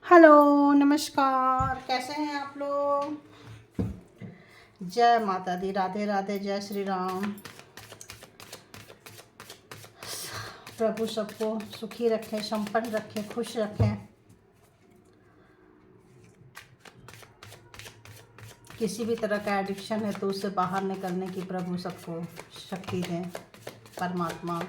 Hello, नमस्कार। कैसे हैं आप लोग? जय माता दी, राधे राधे, जय श्री राम। प्रभु सबको सुखी रखें, संपन्न रखें, खुश रखें। किसी भी तरह का एडिक्शन है तो उससे बाहर निकलने की प्रभु सबको शक्ति दें। परमात्मा,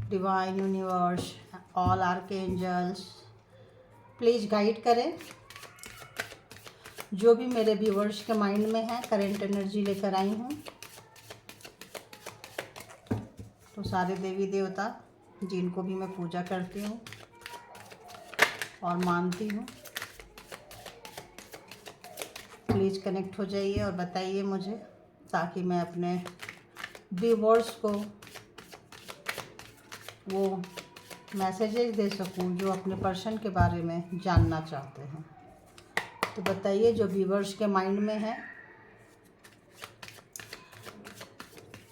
divine universe, all archangels please guide करें। जो भी मेरे व्यूवर्स के माइंड में है, करंट एनर्जी लेकर आई हूँ। तो सारे देवी देवता जिनको भी मैं पूजा करती हूँ और मानती हूँ, प्लीज़ कनेक्ट हो जाइए और बताइए मुझे, ताकि मैं अपने व्यूवर्स को वो मैसेजेस दे सकूँ जो अपने पर्सन के बारे में जानना चाहते हैं। तो बताइए, जो व्यूवर्स के माइंड में है,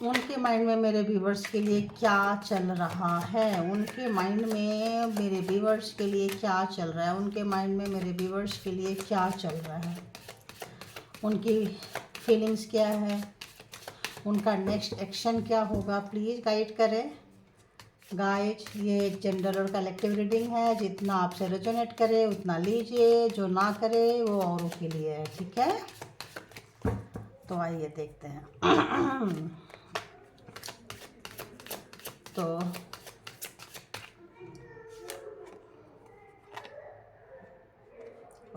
उनके माइंड में मेरे व्यूवर्स के लिए क्या चल रहा है, उनके माइंड में मेरे व्यूवर्स के लिए क्या चल रहा है, उनके माइंड में मेरे व्यूवर्स के लिए क्या चल रहा है, उनकी फीलिंग्स क्या है, उनका नेक्स्ट एक्शन क्या होगा। प्लीज़ गाइड करें। गाइड, ये एक जनरल और कलेक्टिव रीडिंग है। जितना आपसे रेजोनेट करे उतना लीजिए, जो ना करे वो औरों के लिए है। ठीक है, तो आइए देखते हैं। तो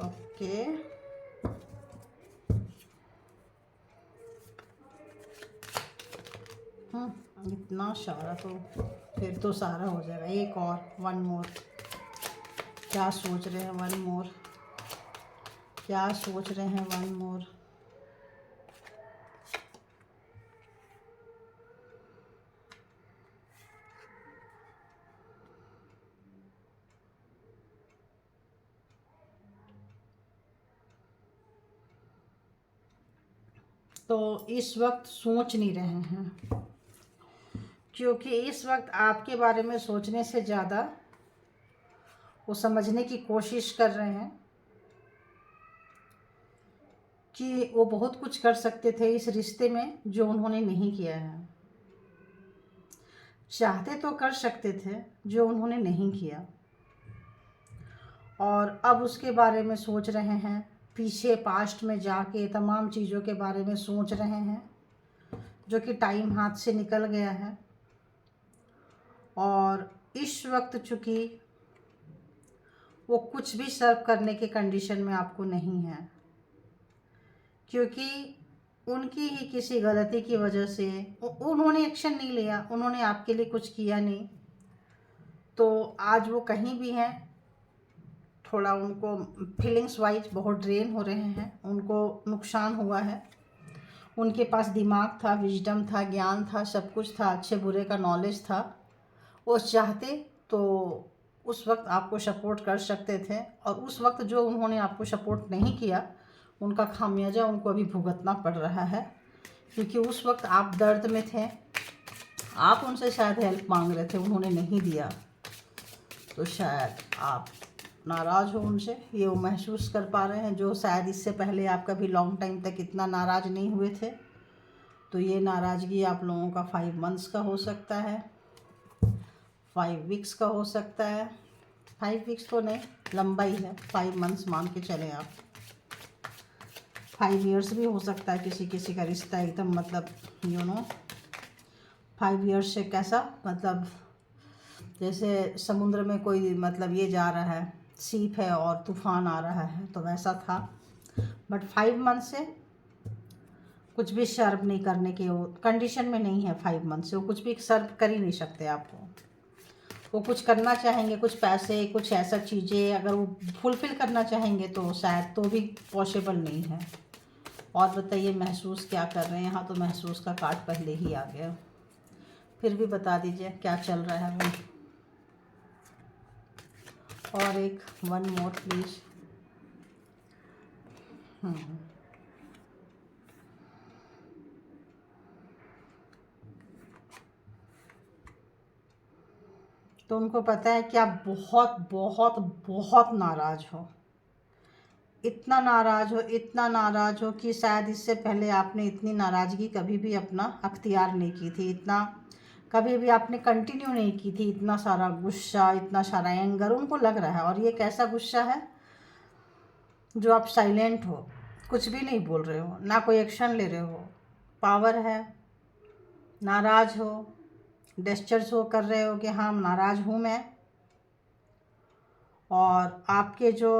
ओके, इतना सारा तो फिर तो सारा हो जाएगा। एक और, वन मोर। क्या सोच रहे हैं? One more. क्या सोच रहे हैं? One more. तो इस वक्त सोच नहीं रहे हैं, क्योंकि इस वक्त आपके बारे में सोचने से ज़्यादा वो समझने की कोशिश कर रहे हैं कि वो बहुत कुछ कर सकते थे इस रिश्ते में जो उन्होंने नहीं किया है। चाहते तो कर सकते थे जो उन्होंने नहीं किया, और अब उसके बारे में सोच रहे हैं। पीछे पास्ट में जाके तमाम चीज़ों के बारे में सोच रहे हैं, जो कि टाइम हाथ से निकल गया है। और इस वक्त चूँकि वो कुछ भी सर्व करने के कंडीशन में आपको नहीं है, क्योंकि उनकी ही किसी गलती की वजह से उन्होंने एक्शन नहीं लिया, उन्होंने आपके लिए कुछ किया नहीं। तो आज वो कहीं भी हैं, थोड़ा उनको फीलिंग्स वाइज बहुत ड्रेन हो रहे हैं, उनको नुकसान हुआ है। उनके पास दिमाग था, विजडम था, ज्ञान था, सब कुछ था, अच्छे बुरे का नॉलेज था। वो चाहते तो उस वक्त आपको सपोर्ट कर सकते थे, और उस वक्त जो उन्होंने आपको सपोर्ट नहीं किया, उनका खामियाजा उनको अभी भुगतना पड़ रहा है। क्योंकि उस वक्त आप दर्द में थे, आप उनसे शायद हेल्प मांग रहे थे, उन्होंने नहीं दिया, तो शायद आप नाराज़ हो उनसे। ये वो महसूस कर पा रहे हैं, जो शायद इससे पहले आप कभी लॉन्ग टाइम तक इतना नाराज़ नहीं हुए थे। तो ये नाराज़गी आप लोगों का 5 मंथ्स का हो सकता है, 5 वीक्स का हो सकता है। 5 वीक्स तो नहीं, लंबा ही है, 5 मंथ्स मान के चलें आप। 5 ईयर्स भी हो सकता है किसी किसी का रिश्ता एकदम, मतलब 5 ईयर्स से कैसा, मतलब जैसे समुद्र में कोई, मतलब ये जा रहा है, सीप है और तूफान आ रहा है, तो वैसा था। बट 5 मंथ से कुछ भी सर्व नहीं करने के वो कंडीशन में नहीं है। 5 मंथ से वो कुछ भी सर्व कर ही नहीं सकते आपको। वो कुछ करना चाहेंगे, कुछ पैसे, कुछ ऐसा चीज़ें अगर वो फुलफ़िल करना चाहेंगे तो शायद तो भी पॉसिबल नहीं है। और बताइए, महसूस क्या कर रहे हैं? यहाँ तो महसूस का कार्ड पहले ही आ गया। फिर भी बता दीजिए क्या चल रहा है वो। और एक, वन मोर प्लीज़। तो उनको पता है कि आप बहुत बहुत बहुत नाराज़ हो, इतना नाराज़ हो कि शायद इससे पहले आपने इतनी नाराज़गी कभी भी अपना अख्तियार नहीं की थी, इतना कभी भी आपने कंटिन्यू नहीं की थी, इतना सारा गुस्सा, इतना सारा एंगर उनको लग रहा है। और ये कैसा गुस्सा है जो आप साइलेंट हो, कुछ भी नहीं बोल रहे हो, ना कोई एक्शन ले रहे हो, पावर है, नाराज़ हो, जेस्चर शो कर रहे हो कि हाँ नाराज़ हूँ मैं। और आपके जो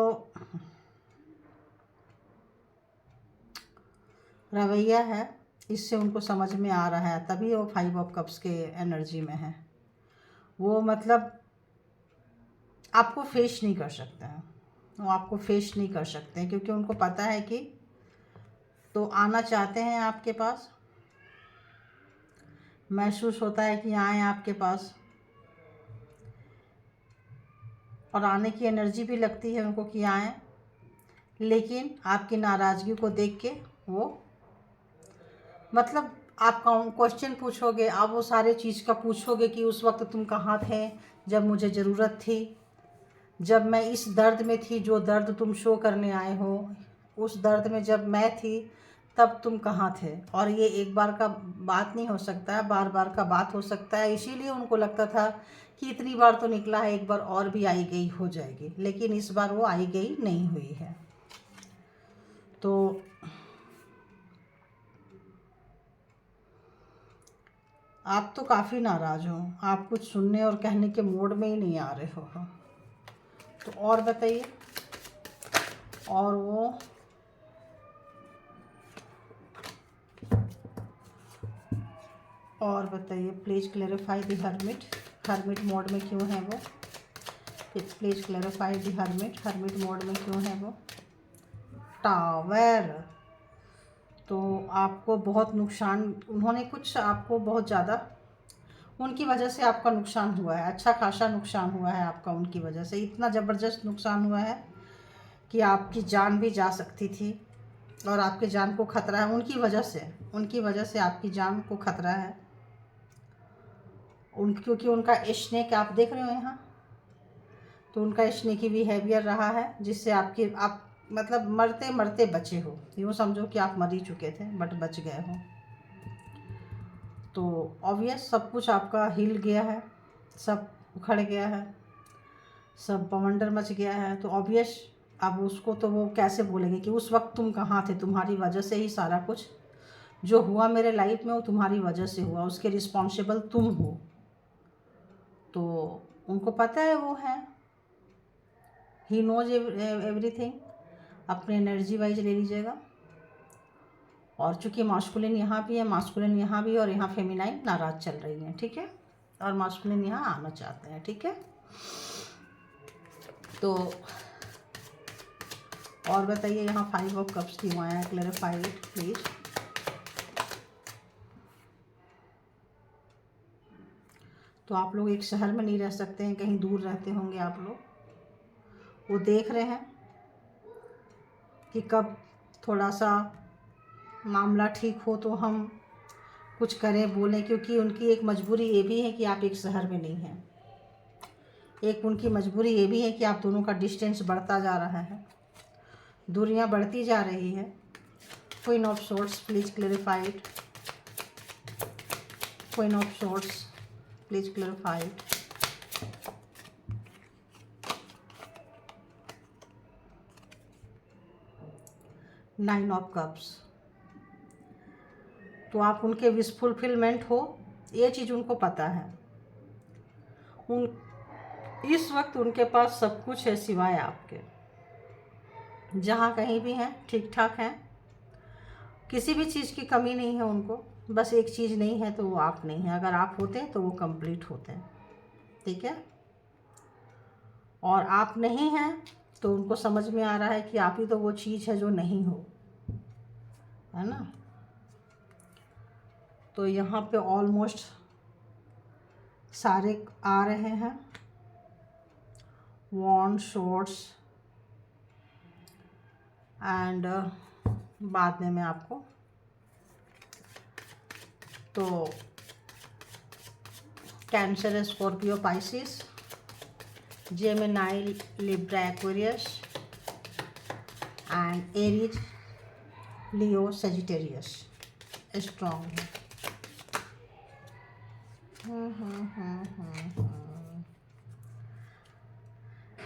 रवैया है इससे उनको समझ में आ रहा है, तभी वो 5 ऑफ कप्स के एनर्जी में है। वो मतलब आपको फेस नहीं कर सकते हैं, वो आपको फेस नहीं कर सकते हैं क्योंकि उनको पता है कि तो आना चाहते हैं आपके पास, महसूस होता है कि आए आपके पास, और आने की एनर्जी भी लगती है उनको कि आए, लेकिन आपकी नाराज़गी को देख के वो मतलब आप क्वेश्चन पूछोगे, आप वो सारे चीज़ का पूछोगे कि उस वक्त तुम कहाँ थे जब मुझे ज़रूरत थी, जब मैं इस दर्द में थी जो दर्द तुम शो करने आए हो, उस दर्द में जब मैं थी तब तुम कहाँ थे। और ये एक बार का बात नहीं हो सकता है, बार बार का बात हो सकता है। इसीलिए उनको लगता था कि इतनी बार तो निकला है, एक बार और भी आई गई हो जाएगी, लेकिन इस बार वो आई गई नहीं हुई है। तो आप तो काफ़ी नाराज़ हो, आप कुछ सुनने और कहने के मूड में ही नहीं आ रहे हो। तो और बताइए, और वो और बताइए, please clarify the hermit, hermit mode में क्यों है वो, please clarify the hermit, hermit mode में क्यों है वो। टावर, तो आपको बहुत नुकसान, उन्होंने कुछ आपको बहुत ज़्यादा, उनकी वजह से आपका नुकसान हुआ है, अच्छा खासा नुकसान हुआ है आपका उनकी वजह से, इतना ज़बरदस्त नुकसान हुआ है कि आपकी जान भी जा सकती थी, और आपके जान को खतरा है उनकी वजह से आपकी जान को खतरा है। क्योंकि उनका स्नेक आप देख रहे हो यहाँ, तो उनका स्नेकी बिहेवियर रहा है जिससे आप मतलब मरते मरते बचे हो, यूँ समझो कि आप मर ही चुके थे बट बच गए हो। तो ऑब्वियस सब कुछ आपका हिल गया है, सब उखड़ गया है, सब बवंडर मच गया है। तो ऑब्वियस अब उसको तो वो कैसे बोलेंगे कि उस वक्त तुम कहाँ थे, तुम्हारी वजह से ही सारा कुछ जो हुआ मेरे लाइफ में वो तुम्हारी वजह से हुआ, उसके रिस्पॉन्सिबल तुम हो। तो उनको पता है वो है, ही नोज एवरीथिंग। अपनी एनर्जी वाइज ले लीजिएगा। और चूँकि मास्कुलिन यहाँ भी है, मास्कुलिन यहाँ भी है, और यहाँ फेमिनाइन नाराज़ चल रही है, ठीक है, और मास्कुलिन यहाँ आना चाहते हैं, ठीक है। तो और बताइए यहाँ 5 ऑफ कप्स क्यों आया है, क्लैरिफाई इट प्लीज़। तो आप लोग एक शहर में नहीं रह सकते हैं, कहीं दूर रहते होंगे आप लोग। वो देख रहे हैं कि कब थोड़ा सा मामला ठीक हो तो हम कुछ करें, बोलें, क्योंकि उनकी एक मजबूरी ये भी है कि आप एक शहर में नहीं हैं। एक उनकी मजबूरी ये भी है कि आप दोनों का डिस्टेंस बढ़ता जा रहा है, दूरियां बढ़ती जा रही है। Queen of swords please clarify it, queen of swords please clarify it. Nine of cups, तो आप उनके विश फुलफिलमेंट हो, ये चीज़ उनको पता है। इस वक्त उनके पास सब कुछ है सिवाय आपके, जहाँ कहीं भी हैं ठीक ठाक हैं, किसी भी चीज़ की कमी नहीं है उनको। बस एक चीज़ नहीं है तो वो आप नहीं हैं, अगर आप होते तो वो कंप्लीट होते हैं, ठीक है। और आप नहीं हैं तो उनको समझ में आ रहा है कि आप ही तो वो चीज़ है जो नहीं हो, है ना। तो यहाँ पे ऑलमोस्ट सारे आ रहे हैं, वॉन्ड, शॉर्ट्स, एंड बाद में मैं आपको तो cancer, Scorpio, Pisces, Gemini, Libra, Aquarius and Aries, Leo, Sagittarius strong है।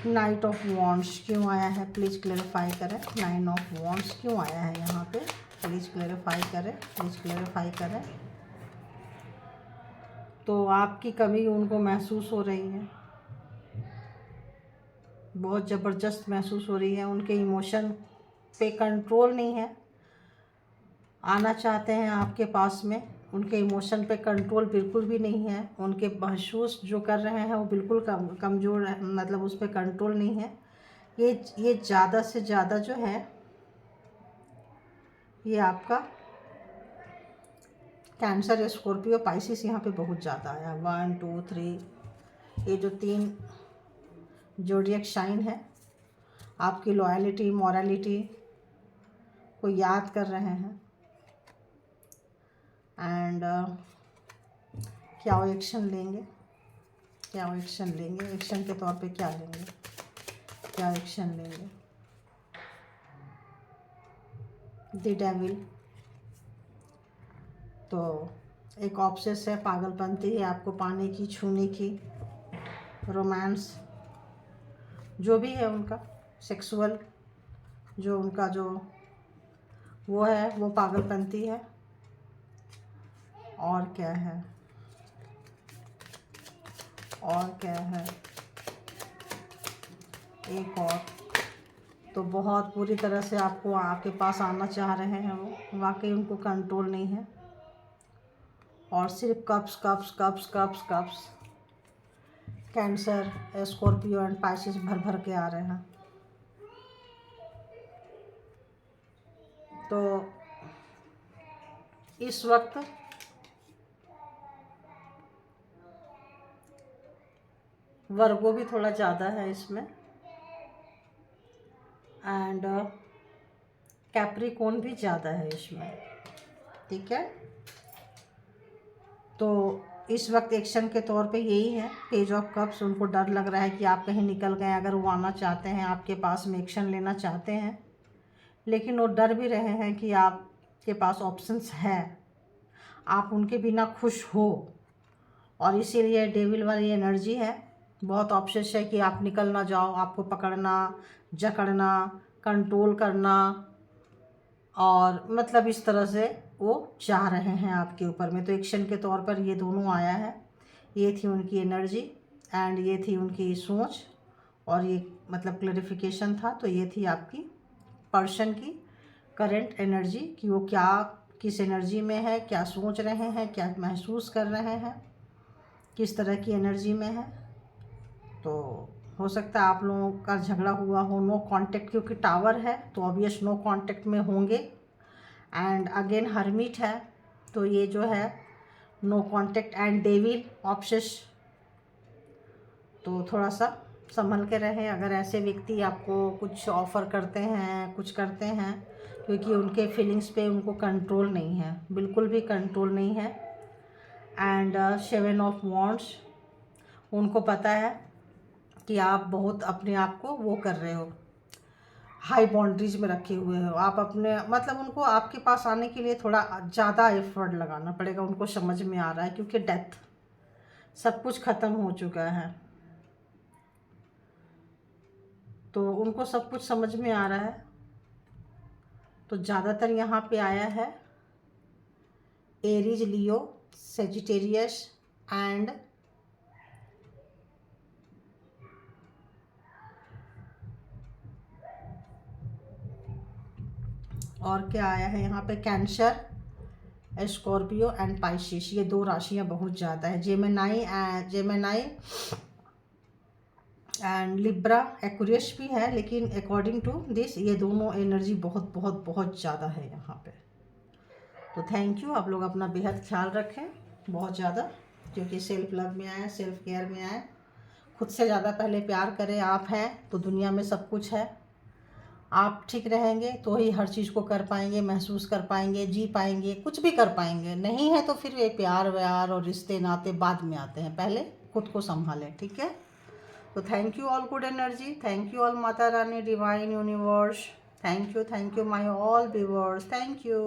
नाइट ऑफ वॉन्ड्स क्यों आया है, प्लीज़ क्लेरिफाई करें। नाइन ऑफ वॉन्ड्स क्यों आया है यहाँ पे, प्लीज़ क्लेरिफाई करें, प्लीज़ क्लेरिफाई करें। तो आपकी कमी उनको महसूस हो रही है, बहुत ज़बरदस्त महसूस हो रही है। उनके इमोशन पे कंट्रोल नहीं है, आना चाहते हैं आपके पास में, उनके इमोशन पे कंट्रोल बिल्कुल भी नहीं है। उनके महसूस जो कर रहे हैं वो बिल्कुल कमज़ोर है, मतलब उस पर कंट्रोल नहीं है। ये ज़्यादा से ज़्यादा जो है ये आपका कैंसर, स्कॉर्पियो, पाइसिस यहाँ पे बहुत ज़्यादा आया। 1 2 3 ये जो 3 ज़ोडिएक साइन है आपकी लॉयल्टी, मॉरलिटी को याद कर रहे हैं। एंड क्या वो एक्शन लेंगे, क्या वो एक्शन लेंगे, एक्शन के तौर पे क्या लेंगे, क्या एक्शन लेंगे। द डेविल, तो एक ऑब्सेस है, पागलपंती है आपको पाने की, छूने की, रोमांस जो भी है उनका, सेक्सुअल जो उनका जो वो है वो पागलपंती है। और क्या है, और क्या है, एक और तो बहुत पूरी तरह से आपको आपके पास आना चाह रहे हैं वो, वाकई उनको कंट्रोल नहीं है। और सिर्फ cups cups cups cups cups, cancer, Scorpio and Pisces भर भर के आ रहे हैं। तो इस वक्त वर्गो भी थोड़ा ज़्यादा है इसमें, एंड कैप्रिकॉर्न भी ज़्यादा है इसमें, ठीक है। तो इस वक्त एक्शन के तौर पे यही है, पेज ऑफ कप्स। उनको डर लग रहा है कि आप कहीं निकल गए, अगर वो आना चाहते हैं आपके पास में, एक्शन लेना चाहते हैं, लेकिन वो डर भी रहे हैं कि आपके पास ऑप्शंस है, आप उनके बिना खुश हो। और इसीलिए डेविल वाली एनर्जी है, बहुत ऑप्शंस है कि आप निकल ना जाओ, आपको पकड़ना, जकड़ना, कंट्रोल करना, और मतलब इस तरह से वो चाह रहे हैं आपके ऊपर में। तो एक्शन के तौर पर ये दोनों आया है। ये थी उनकी एनर्जी एंड ये थी उनकी सोच, और ये मतलब क्लैरिफिकेशन था। तो ये थी आपकी पर्सन की करंट एनर्जी कि वो क्या, किस एनर्जी में है, क्या सोच रहे हैं, क्या महसूस कर रहे हैं, किस तरह की एनर्जी में है। तो हो सकता है आप लोगों का झगड़ा हुआ हो, नो कांटेक्ट, क्योंकि टावर है तो ऑब्वियस नो कांटेक्ट में होंगे। एंड अगेन हर्मिट है, तो ये जो है no contact and devil obsess. तो थोड़ा सा संभल के रहें अगर ऐसे व्यक्ति आपको कुछ ऑफ़र करते हैं, कुछ करते हैं, क्योंकि उनके फीलिंग्स पे उनको कंट्रोल नहीं है, बिल्कुल भी कंट्रोल नहीं है। एंड 7 ऑफ वॉन्ड्स, उनको पता है कि आप बहुत अपने आप को वो कर रहे हो, हाई बाउंड्रीज में रखे हुए हो आप अपने, मतलब उनको आपके पास आने के लिए थोड़ा ज़्यादा एफर्ट लगाना पड़ेगा, उनको समझ में आ रहा है, क्योंकि डेथ, सब कुछ ख़त्म हो चुका है। तो उनको सब कुछ समझ में आ रहा है। तो ज़्यादातर यहाँ पे आया है एरीज, लियो, सेजिटेरियस एंड और क्या आया है यहाँ पे, कैंसर, स्कॉर्पियो एंड पाइसिस। ये 2 राशियाँ बहुत ज़्यादा है। जेमिनी एंड लिब्रा, एक्वेरियस भी है, लेकिन अकॉर्डिंग टू दिस ये दोनों एनर्जी बहुत बहुत बहुत ज़्यादा है यहाँ पे। तो थैंक यू, आप लोग अपना बेहद ख्याल रखें बहुत ज़्यादा, क्योंकि सेल्फ लव में आए, सेल्फ केयर में आए, खुद से ज़्यादा पहले प्यार करें। आप हैं तो दुनिया में सब कुछ है, आप ठीक रहेंगे तो ही हर चीज़ को कर पाएंगे, महसूस कर पाएंगे, जी पाएंगे, कुछ भी कर पाएंगे। नहीं है तो फिर ये प्यार व्यार और रिश्ते नाते बाद में आते हैं, पहले खुद को संभालें, ठीक है। तो thank you all good energy, thank you all Mata Rani, divine universe. Thank you my all viewers, thank you.